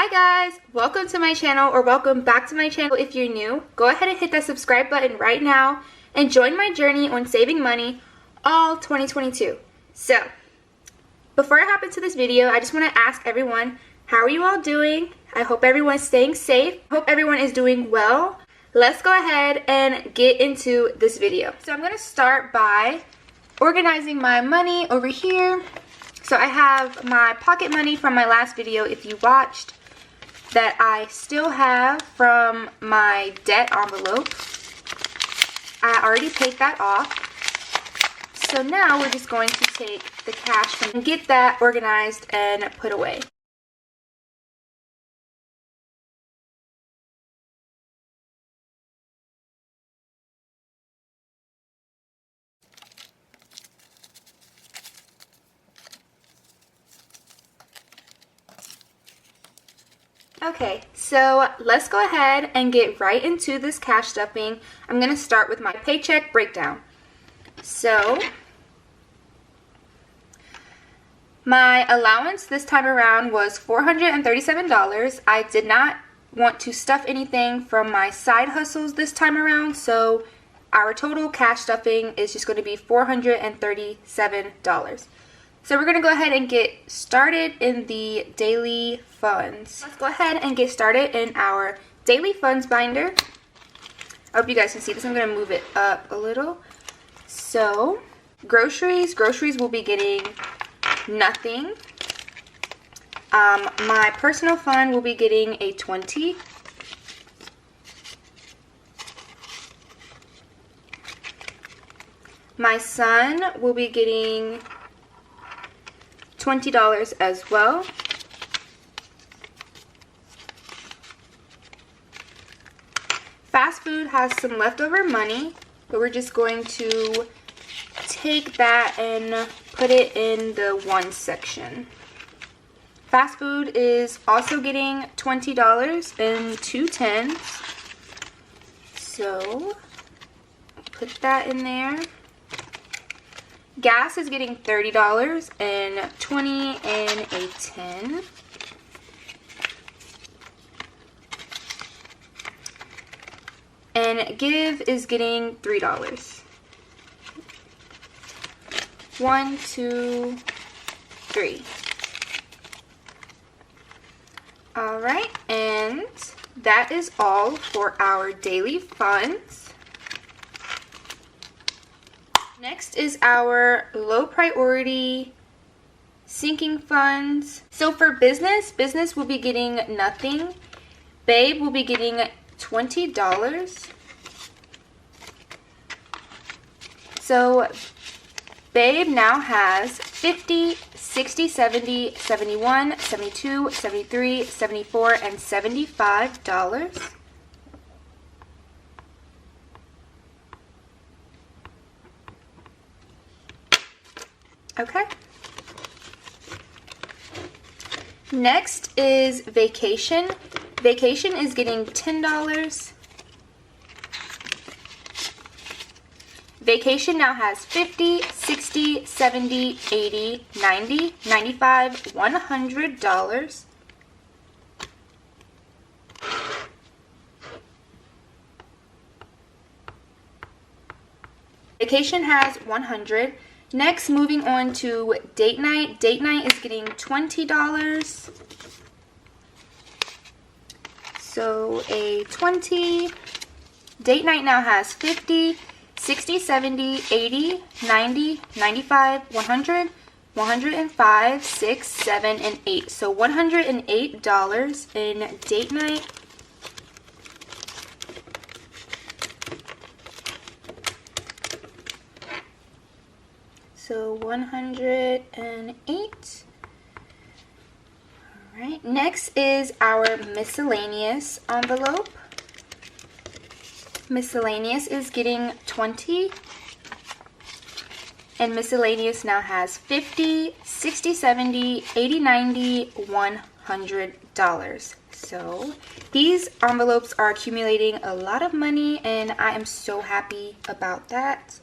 Hi guys, welcome to my channel, or welcome back to my channel if you're new. Go ahead and hit that subscribe button right now and join my journey on saving money all 2022. So, before I hop into this video, I just want to ask everyone, how are you all doing? I hope everyone's staying safe. I hope everyone is doing well. Let's go ahead and get into this video. So I'm going to start by organizing my money over here. So I have my pocket money from my last video, if you watched, that I still have from my debt envelope. I already paid that off. So now we're just going to take the cash and get that organized and put away. Okay, so let's go ahead and get right into this cash stuffing. I'm going to start with my paycheck breakdown. So, my allowance this time around was $437. I did not want to stuff anything from my side hustles this time around, so our total cash stuffing is just going to be $437. So we're going to go ahead and get started in the daily funds. Let's go ahead and get started in our daily funds binder. I hope you guys can see this. I'm going to move it up a little. So, groceries will be getting nothing. My personal fund will be getting a 20. My son will be getting $20 as well. Fast food has some leftover money, but we're just going to take that and put it in the one section. Fast food is also getting $20 and 2 tens. So put that in there. Gas is getting $30 and 20 and a 10. And give is getting $3. 1, 2, 3. Alright, and that is all for our daily funds. Next is our low priority sinking funds. So for business will be getting nothing. Babe will be getting $20. So Babe now has 50, 60, 70, 71, 72, 73, 74, and $75. Okay. Next is vacation. Vacation is getting $10. Vacation now has 50, 60, 70, 80, 90, 95, $100. Vacation has 100. Next, moving on to date night. Date night is getting $20. So a 20. Date night now has 50, 60, 70, 80, 90, 95, 100, 105, 6, 7, and 8. So $108 in date night. So 108. Alright, next is our miscellaneous envelope. Miscellaneous is getting 20. And miscellaneous now has 50, 60, 70, 80, 90, $100. So these envelopes are accumulating a lot of money, and I am so happy about that.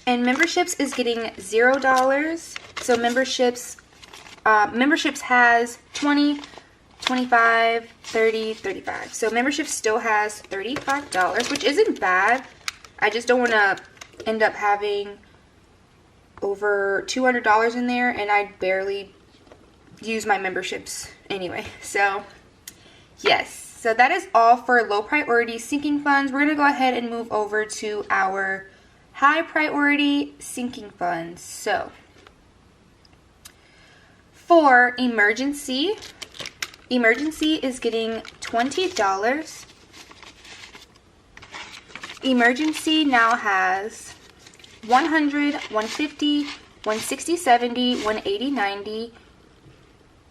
And memberships is getting $0. So memberships Memberships has 20, 25, 30, 35. So membership still has $35, which isn't bad. I just don't want to end up having over $200 in there, and I barely use my memberships anyway. So yes, so that is all for low priority sinking funds. We're going to go ahead and move over to our high priority sinking funds. So for emergency is getting $20. Emergency now has 100, 150, 160, 70, 180, 90,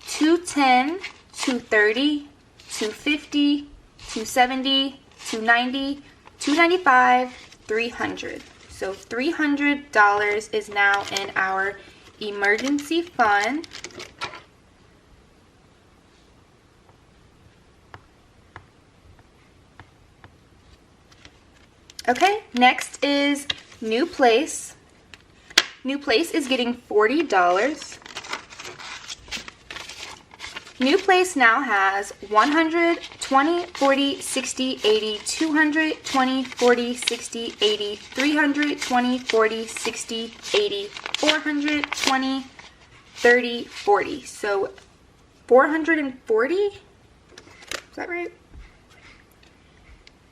210, 230, 250, 270, 290, 295, 300. So $300 is now in our emergency fund. Okay, next is New Place. New Place is getting $40. New Place now has 100, 20, 40, 60, 80, 200, 20, 40, 60, 80, 300, 20, 40, 60, 80, 400, 20, 30, 40. So 440? Is that right?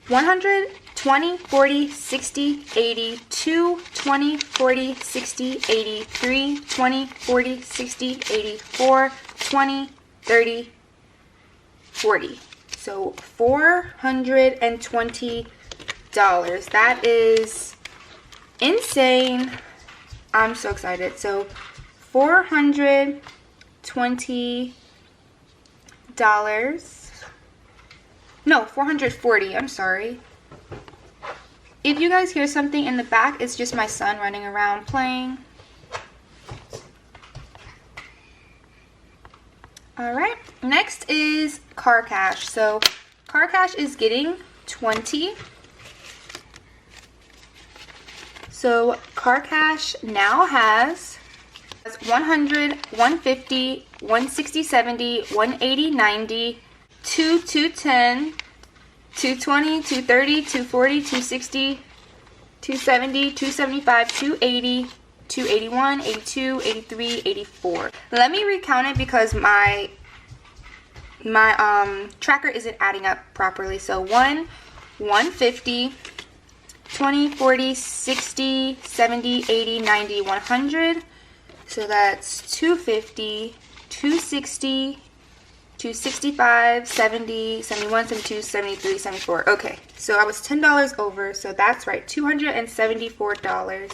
100, 20, 40, 60, 80, 2, 20, 40, 60, 80, 3, 20, 40, 60, 80, 4, 20, 30, 40. So $420. That is insane. I'm so excited. So $420. No, 440. I'm sorry. If you guys hear something in the back, it's just my son running around playing. Alright, next is Car Cash. So Car Cash is getting 20. So Car Cash now has 100, 150, 160, 70, 180, 90, 210, 220, 230, 240, 260, 270, 275, 280, 281, 82, 83, 84. Let me recount it because my tracker isn't adding up properly. So 150, 20, 40, 60, 70, 80, 90, 100. So that's 250, 260, 265, 70, 71, 72, 73, 74. Okay, so I was $10 over, so that's right, $274.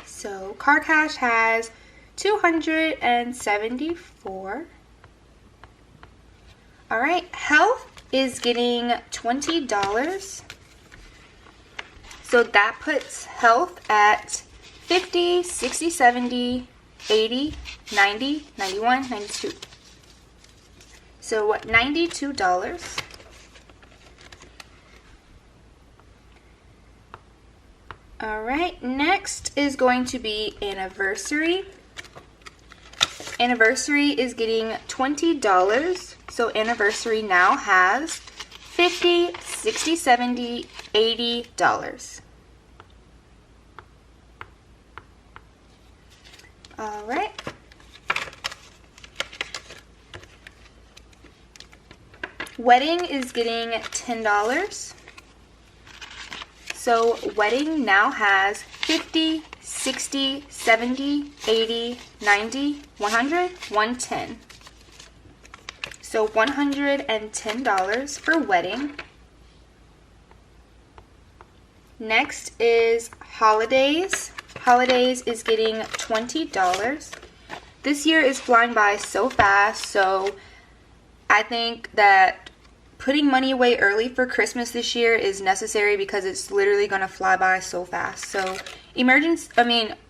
So Car Cash has 274. All right, Health is getting $20. So that puts Health at 50, 60, 70, 80, 90, 91, 92. So $92. Alright, next is going to be Anniversary. Anniversary is getting $20. So Anniversary now has 50, 60, 70, $80. Alright. Wedding is getting $10. So Wedding now has 50, 60, 70, 80, 90, 100, 110. So $110 for Wedding. Next is Holidays. Holidays is getting $20. This year is flying by so fast, so I think that putting money away early for Christmas this year is necessary because it's literally going to fly by so fast. So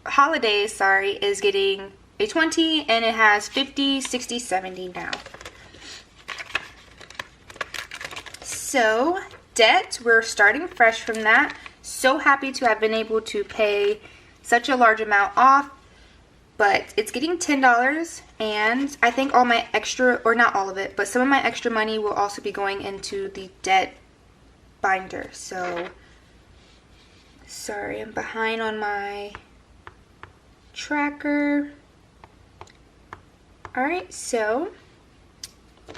Holidays, is getting a 20 and it has 50, 60, 70 now. So debt, we're starting fresh from that. So happy to have been able to pay such a large amount off. but it's getting $10, and I think all my extra, or not all of it, but some of my extra money will also be going into the debt binder. So, sorry, I'm behind on my tracker. Alright, so,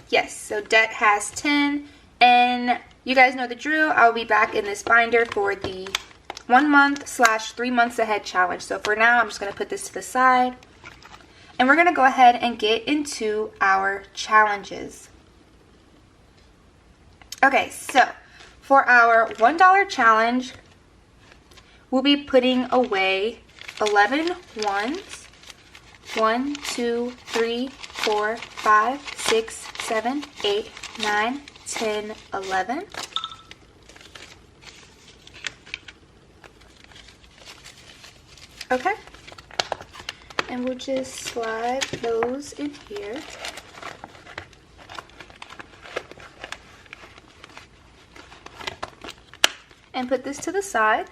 yes, so debt has 10, and you guys know the drill. I'll be back in this binder for the 1 month / 3 months ahead challenge. So for now, I'm just going to put this to the side. And we're going to go ahead and get into our challenges. Okay, so for our $1 challenge, we'll be putting away 11 ones. 1, 2, 3, 4, 5, 6, 7, 8, 9, 10, 11. Okay, and we'll just slide those in here. And put this to the side.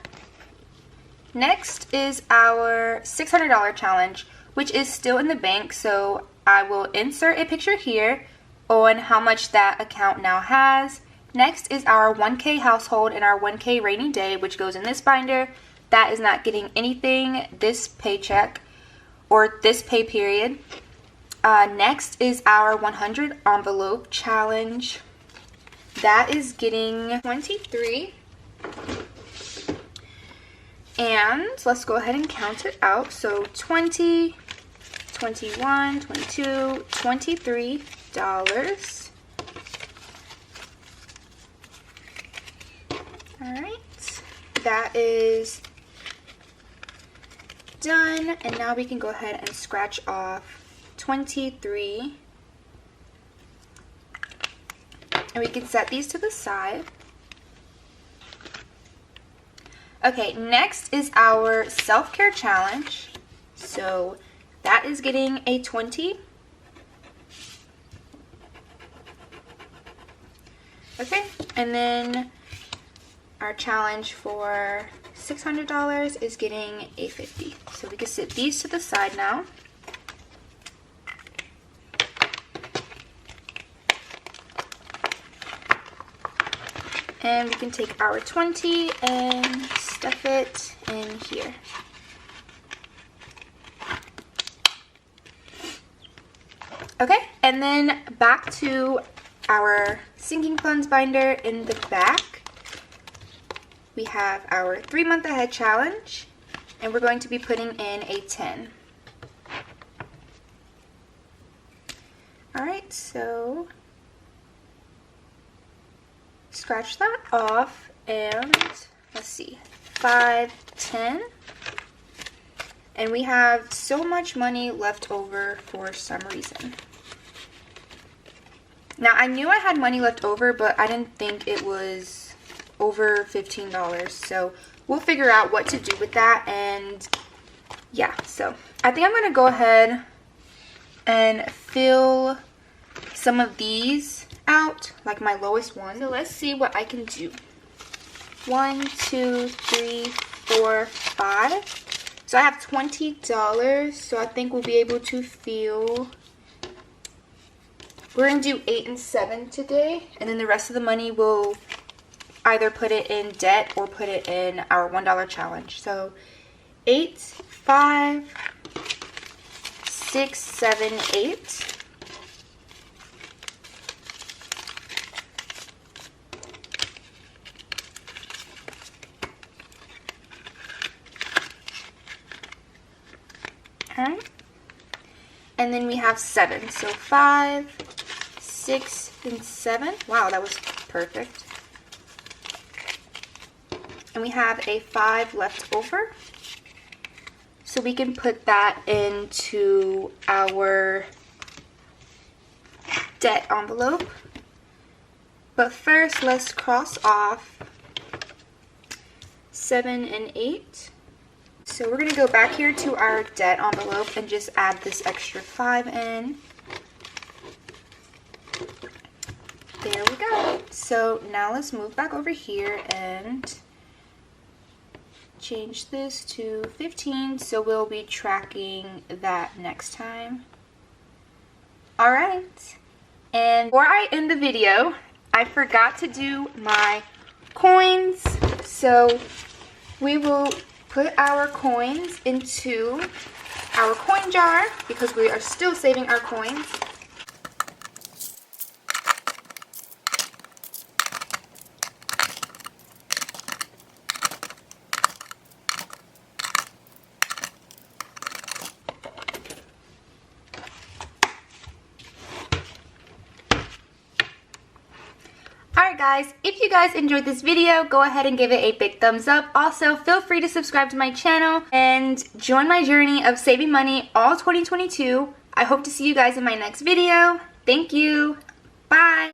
Next is our $600 challenge, which is still in the bank, so I will insert a picture here on how much that account now has. Next is our 1K household and our 1K rainy day, which goes in this binder. That is not getting anything this paycheck or this pay period. Next is our 100 envelope challenge. That is getting 23. And let's go ahead and count it out. So 20, 21, 22, $23. Alright, that is done, and now we can go ahead and scratch off 23, and we can set these to the side. Okay, next is our self-care challenge, so that is getting a 20. Okay, and then our challenge for $600 is getting a 50. So we can set these to the side now. And we can take our 20 and stuff it in here. Okay, and then back to our sinking funds binder in the back. We have our 3 month ahead challenge, and we're going to be putting in a 10. Alright, so scratch that off, and let's see, 5, 10. And we have so much money left over for some reason. Now, I knew I had money left over, but I didn't think it was over $15, so we'll figure out what to do with that. And yeah, so I think I'm gonna go ahead and fill some of these out, like my lowest one. So let's see what I can do. 1, 2, 3, 4, 5. So I have $20, so I think we'll be able to fill. We're gonna do 8 and 7 today, and then the rest of the money will either put it in debt or put it in our $1 challenge. So 8, 5, 6, 7, 8. Alright. And then we have 7. So 5, 6, and 7. Wow, that was perfect. And we have a 5 left over. So we can put that into our debt envelope. But first, let's cross off 7 and 8. So we're going to go back here to our debt envelope and just add this extra 5 in. There we go. So now let's move back over here and change this to 15, so we'll be tracking that next time. Alright, and before I end the video, I forgot to do my coins, so we will put our coins into our coin jar because we are still saving our coins. Alright guys, if you guys enjoyed this video, go ahead and give it a big thumbs up. Also, feel free to subscribe to my channel and join my journey of saving money all 2022. I hope to see you guys in my next video. Thank you. Bye.